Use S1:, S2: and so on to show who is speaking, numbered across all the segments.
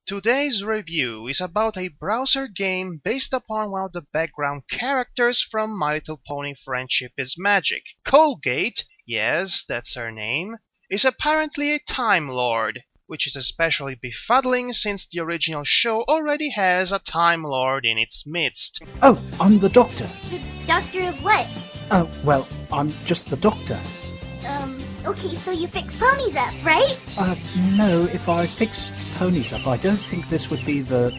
S1: Today's review is about a browser game based upon one of the background characters from My Little Pony Friendship is Magic. Colgate, yes, that's her name, is apparently a Time Lord, which is especially befuddling since the original show already has a Time Lord in its midst.
S2: Oh, I'm the doctor.
S3: The doctor of what?
S2: Oh, well, I'm just the doctor.
S3: Okay, so you fix ponies up, right?
S2: No, if I fixed ponies up, I don't think this would be the,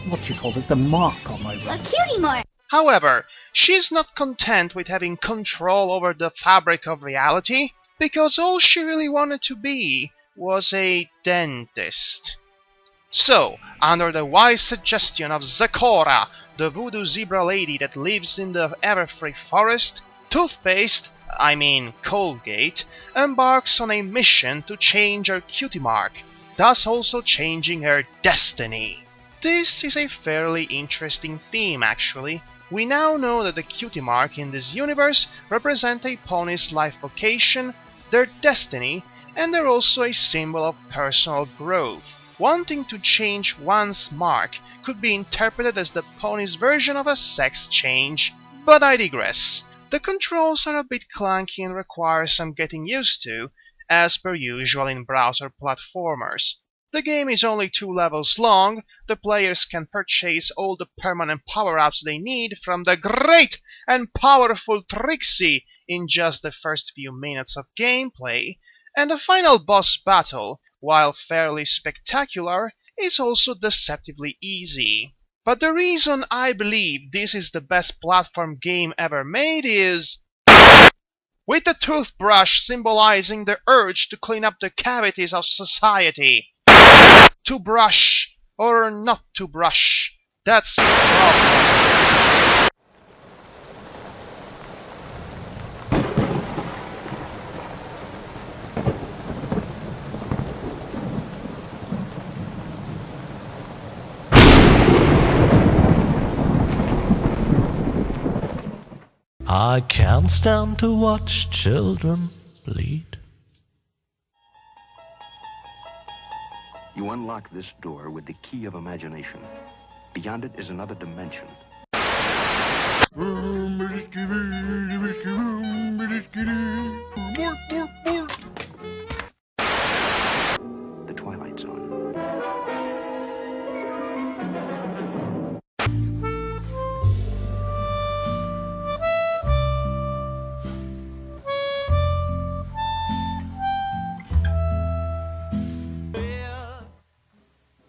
S2: what do you call it, the mark on my
S3: A
S2: rug.
S3: cutie mark.
S1: However, she's not content with having control over the fabric of reality, because all she really wanted to be was a dentist. So, under the wise suggestion of Zakora, the voodoo zebra lady that lives in the Everfree forest, Colgate, embarks on a mission to change her cutie mark, thus also changing her destiny. This is a fairly interesting theme, actually. We now know that the cutie mark in this universe represent a pony's life vocation, their destiny, and they're also a symbol of personal growth. Wanting to change one's mark could be interpreted as the pony's version of a sex change, but I digress. The controls are a bit clunky and require some getting used to, as per usual in browser platformers. The game is only 2 levels long, the players can purchase all the permanent power-ups they need from the great and powerful Trixie in just the first few minutes of gameplay, and the final boss battle, while fairly spectacular, is also deceptively easy. But the reason I believe this is the best platform game ever made is with the toothbrush symbolizing the urge to clean up the cavities of society. To brush or not to brush, that's the problem.
S4: I can't stand to watch children bleed.
S5: You unlock this door with the key of imagination. Beyond it is another dimension. The Twilight Zone.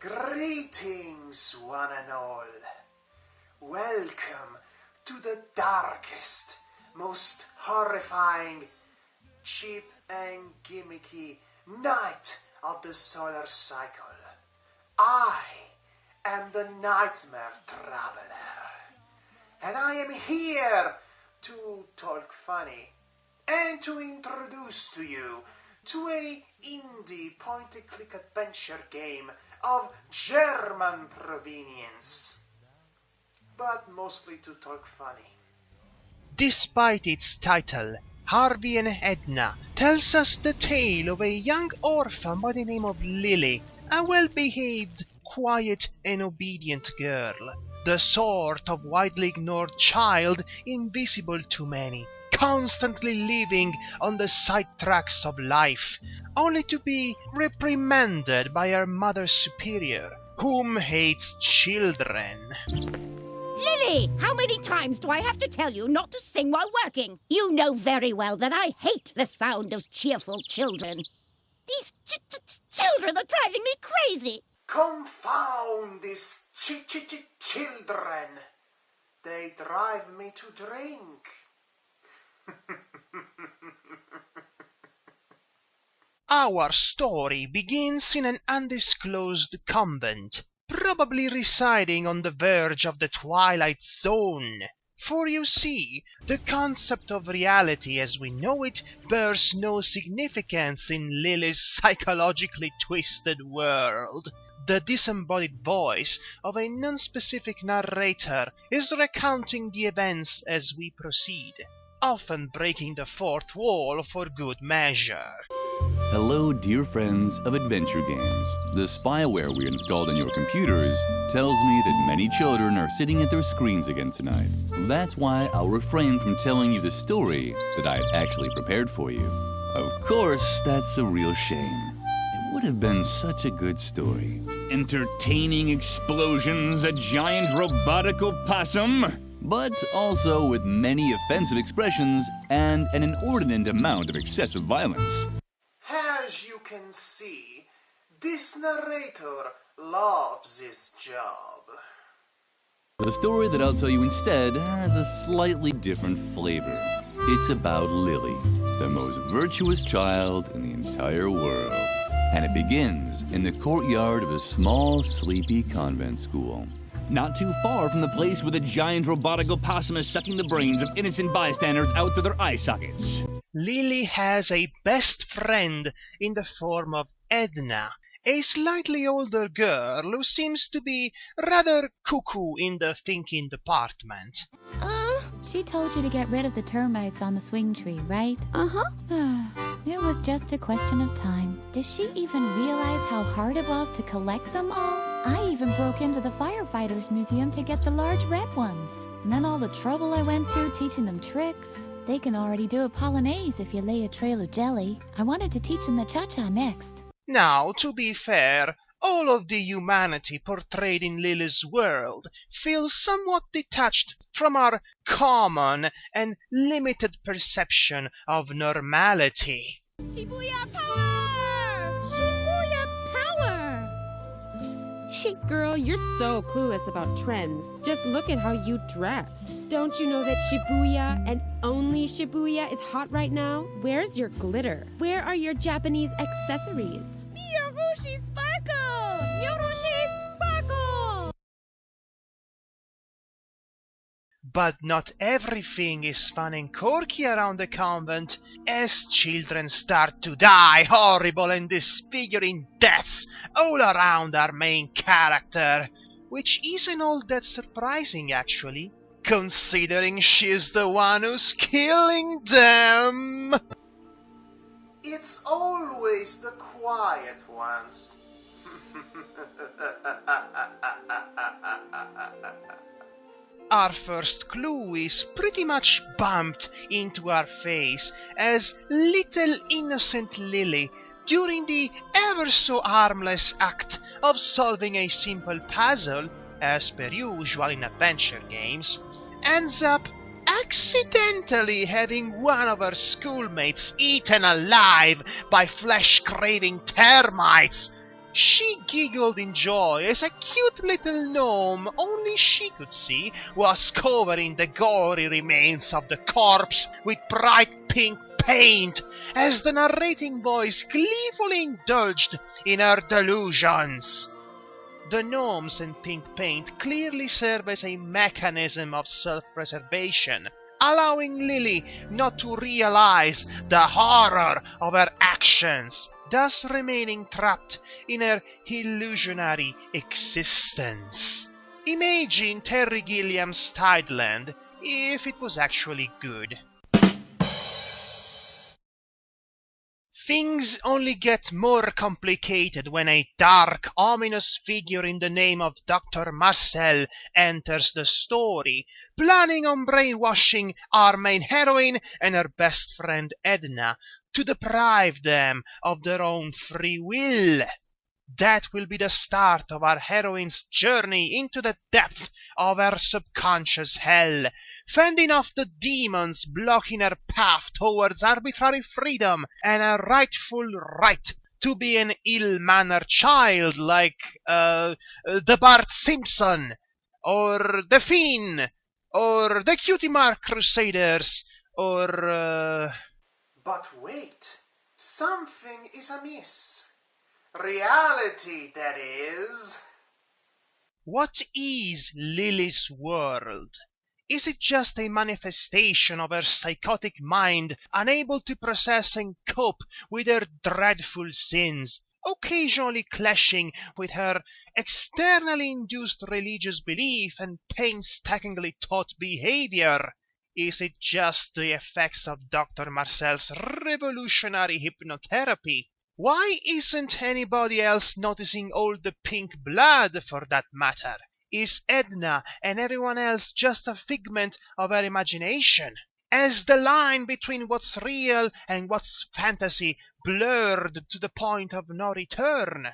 S6: Greetings, one and all. Welcome to the darkest, most horrifying, cheap and gimmicky night of the solar cycle. I am the Nightmare Traveler, and I am here to talk funny and to introduce to you to a indie point-and-click adventure game of German provenience, but mostly to talk funny.
S1: Despite its title, Harvey and Edna tells us the tale of a young orphan by the name of Lily, a well-behaved, quiet and obedient girl, the sort of widely ignored child invisible to many, constantly living on the side tracks of life, only to be reprimanded by her mother superior, whom hates children.
S7: Lily, how many times do I have to tell you not to sing while working? You know very well that I hate the sound of cheerful children. These children are driving me crazy.
S6: Confound these children. They drive me to drink.
S1: Our story begins in an undisclosed convent, probably residing on the verge of the Twilight Zone. For you see, the concept of reality as we know it bears no significance in Lily's psychologically twisted world. The disembodied voice of a non-specific narrator is recounting the events as we proceed, often breaking the fourth wall for good measure.
S8: Hello, dear friends of adventure games. The spyware we installed on your computers tells me that many children are sitting at their screens again tonight. That's why I'll refrain from telling you the story that I had actually prepared for you. Of course, that's a real shame. It would have been such a good story.
S9: Entertaining explosions, a giant robotic opossum.
S8: But also with many offensive expressions and an inordinate amount of excessive violence.
S6: As you can see, this narrator loves his job.
S8: The story that I'll tell you instead has a slightly different flavor. It's about Lily, the most virtuous child in the entire world. And it begins in the courtyard of a small, sleepy convent school.
S9: Not too far from the place where the giant robotic opossum is sucking the brains of innocent bystanders out through their eye sockets.
S1: Lily has a best friend in the form of Edna, a slightly older girl who seems to be rather cuckoo in the thinking department.
S10: She told you to get rid of the termites on the swing tree, right?
S3: Uh-huh.
S10: It was just a question of time. Does she even realize how hard it was to collect them all? I even broke into the firefighters museum to get the large red ones. And then all the trouble I went to teaching them tricks. They can already do a polonaise if you lay a trail of jelly. I wanted to teach them the cha-cha next.
S1: Now, to be fair, all of the humanity portrayed in Lily's world feels somewhat detached from our common and limited perception of normality.
S7: Shibuya power! Shibuya power!
S11: Shit, girl, you're so clueless about trends. Just look at how you dress. Don't you know that Shibuya and only Shibuya is hot right now? Where's your glitter? Where are your Japanese accessories?
S7: Miyorushi sparkle! Miyorushi sparkle!
S1: But not everything is fun and quirky around the convent, as children start to die horrible and disfiguring deaths all around our main character, which isn't all that surprising actually, considering she's the one who's killing them.
S6: It's always the quiet ones.
S1: Our first clue is pretty much bumped into our face as little innocent Lily, during the ever so harmless act of solving a simple puzzle, as per usual in adventure games, ends up accidentally having one of her schoolmates eaten alive by flesh-craving termites. She giggled in joy as a cute little gnome only she could see was covering the gory remains of the corpse with bright pink paint as the narrating voice gleefully indulged in her delusions. The gnomes and pink paint clearly serve as a mechanism of self-preservation, allowing Lily not to realize the horror of her actions, thus remaining trapped in her illusionary existence. Imagine Terry Gilliam's Tideland if it was actually good. Things only get more complicated when a dark, ominous figure in the name of Dr. Marcel enters the story, planning on brainwashing our main heroine and her best friend Edna to deprive them of their own free will. That will be the start of our heroine's journey into the depth of her subconscious hell, fending off the demons blocking her path towards arbitrary freedom and a rightful right to be an ill-mannered child like, the Bart Simpson, or the Fiend, or the Cutie Mark Crusaders, or,
S6: But wait, something is amiss. Reality, that is.
S1: What is Lily's world? Is it just a manifestation of her psychotic mind, unable to process and cope with her dreadful sins, occasionally clashing with her externally induced religious belief and painstakingly taught behavior? Is it just the effects of Dr. Marcel's revolutionary hypnotherapy? Why isn't anybody else noticing all the pink blood, for that matter? Is Edna and everyone else just a figment of her imagination? Has the line between what's real and what's fantasy blurred to the point of no return?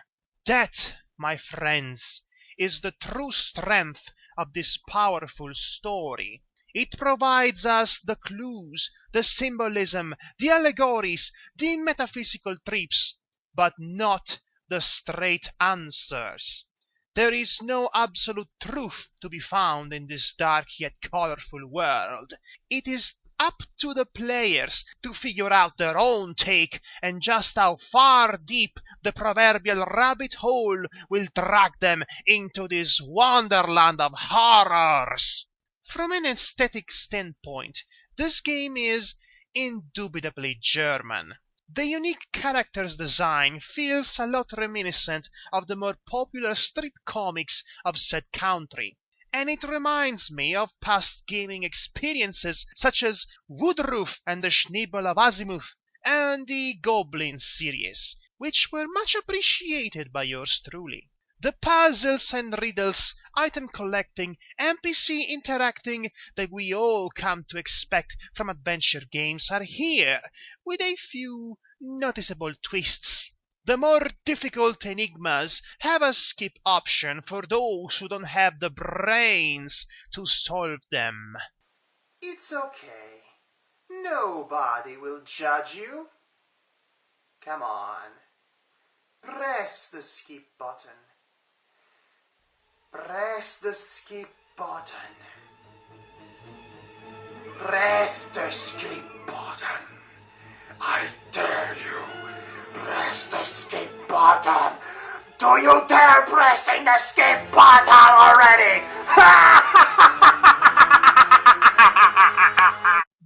S1: That, my friends, is the true strength of this powerful story. It provides us the clues, the symbolism, the allegories, the metaphysical trips, but not the straight answers. There is no absolute truth to be found in this dark yet colorful world. It is up to the players to figure out their own take and just how far deep the proverbial rabbit hole will drag them into this wonderland of horrors. From an aesthetic standpoint, this game is indubitably German. The unique character's design feels a lot reminiscent of the more popular strip comics of said country, and it reminds me of past gaming experiences such as Woodruff and the Schnibble of Azimuth and the Goblin series, which were much appreciated by yours truly. The puzzles and riddles, item collecting, NPC interacting that we all come to expect from adventure games are here, with a few noticeable twists. The more difficult enigmas have a skip option for those who don't have the brains to solve them.
S6: It's okay. Nobody will judge you. Come on. Press the skip button. Press the skip button. Press the skip button. I dare you. Press the skip button. Do you dare pressing the skip button already?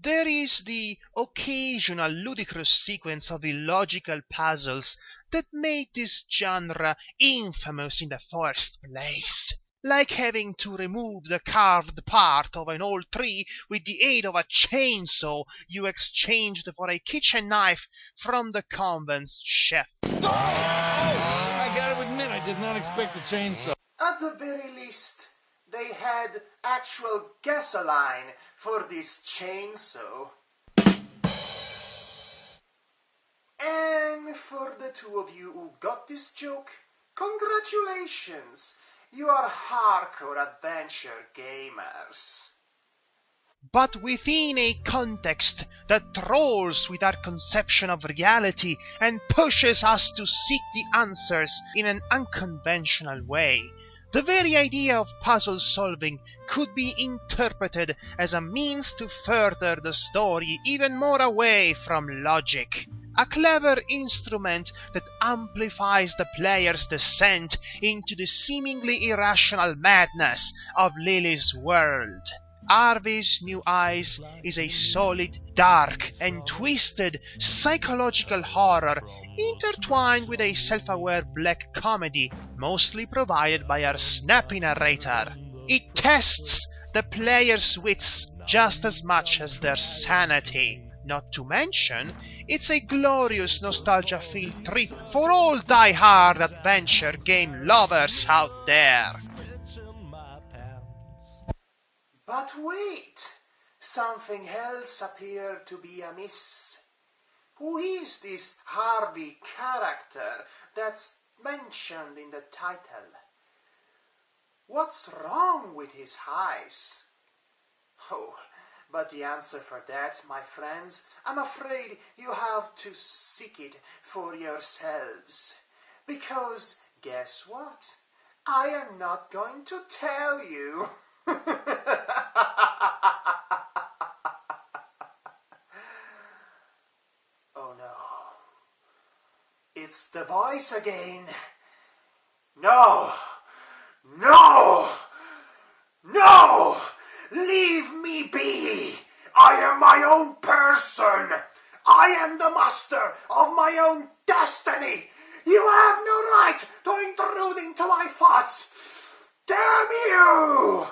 S1: There is the occasional ludicrous sequence of illogical puzzles that made this genre infamous in the first place, like having to remove the carved part of an old tree with the aid of a chainsaw you exchanged for a kitchen knife from the convent's chef.
S12: I gotta admit, I did not expect a chainsaw.
S6: At the very least, they had actual gasoline for this chainsaw. And for the two of you who got this joke, congratulations! You are hardcore adventure gamers.
S1: But within a context that trolls with our conception of reality and pushes us to seek the answers in an unconventional way. The very idea of puzzle solving could be interpreted as a means to further the story even more away from logic. A clever instrument that amplifies the player's descent into the seemingly irrational madness of Lily's world. Harvey's New Eyes is a solid, dark, and twisted psychological horror intertwined with a self-aware black comedy, mostly provided by our snappy narrator. It tests the player's wits just as much as their sanity. Not to mention, it's a glorious nostalgia-filled trip for all die-hard adventure game lovers out there.
S6: But wait! Something else appeared to be amiss. Who is this Harvey character that's mentioned in the title? What's wrong with his eyes? Oh, but the answer for that, my friends, I'm afraid you have to seek it for yourselves. Because, guess what? I am not going to tell you. Oh no. It's the voice again. No! No! No! Leave me be! I am my own person! I am the master of my own destiny! You have no right to intrude into my thoughts! Damn you!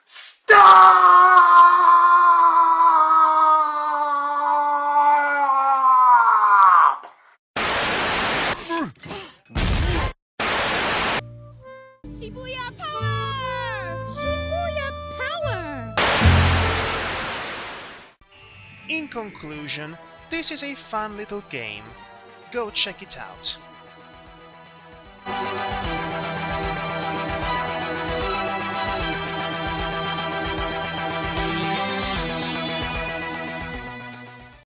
S6: Stop!
S11: Shibuya power! Shibuya power!
S1: In conclusion, this is a fun little game. Go check it out.